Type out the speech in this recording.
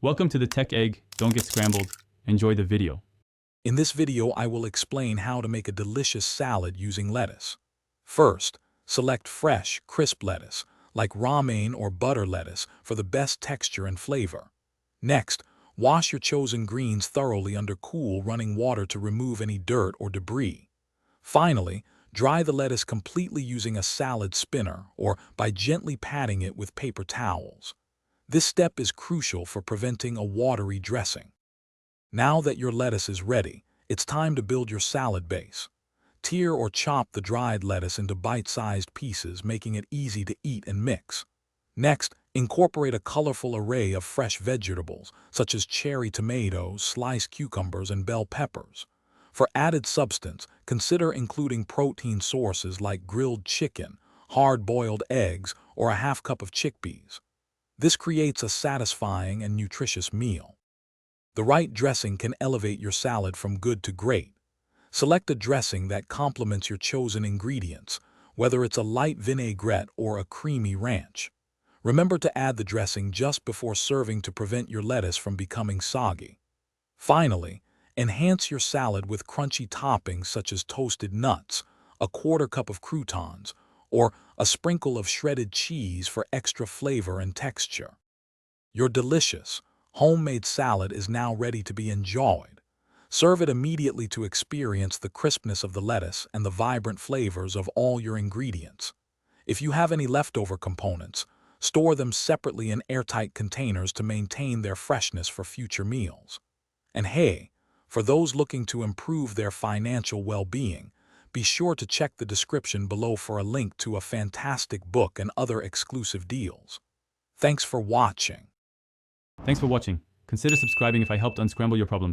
Welcome to the Tech Egg. Don't get scrambled. Enjoy the video. In this video, I will explain how to make a delicious salad using lettuce. First, select fresh, crisp lettuce, like romaine or butter lettuce, for the best texture and flavor. Next, wash your chosen greens thoroughly under cool, running water to remove any dirt or debris. Finally, dry the lettuce completely using a salad spinner or by gently patting it with paper towels. This step is crucial for preventing a watery dressing. Now that your lettuce is ready, it's time to build your salad base. Tear or chop the dried lettuce into bite-sized pieces, making it easy to eat and mix. Next, incorporate a colorful array of fresh vegetables, such as cherry tomatoes, sliced cucumbers, and bell peppers. For added substance, consider including protein sources like grilled chicken, hard-boiled eggs, or a half cup of chickpeas. This creates a satisfying and nutritious meal. The right dressing can elevate your salad from good to great. Select a dressing that complements your chosen ingredients, whether it's a light vinaigrette or a creamy ranch. Remember to add the dressing just before serving to prevent your lettuce from becoming soggy. Finally, enhance your salad with crunchy toppings such as toasted nuts, a quarter cup of croutons, or a sprinkle of shredded cheese for extra flavor and texture. Your delicious, homemade salad is now ready to be enjoyed. Serve it immediately to experience the crispness of the lettuce and the vibrant flavors of all your ingredients. If you have any leftover components, store them separately in airtight containers to maintain their freshness for future meals. And hey, for those looking to improve their financial well-being, be sure to check the description below for a link to a fantastic book and other exclusive deals. Thanks for watching. Thanks for watching. Consider subscribing if I helped unscramble your problems.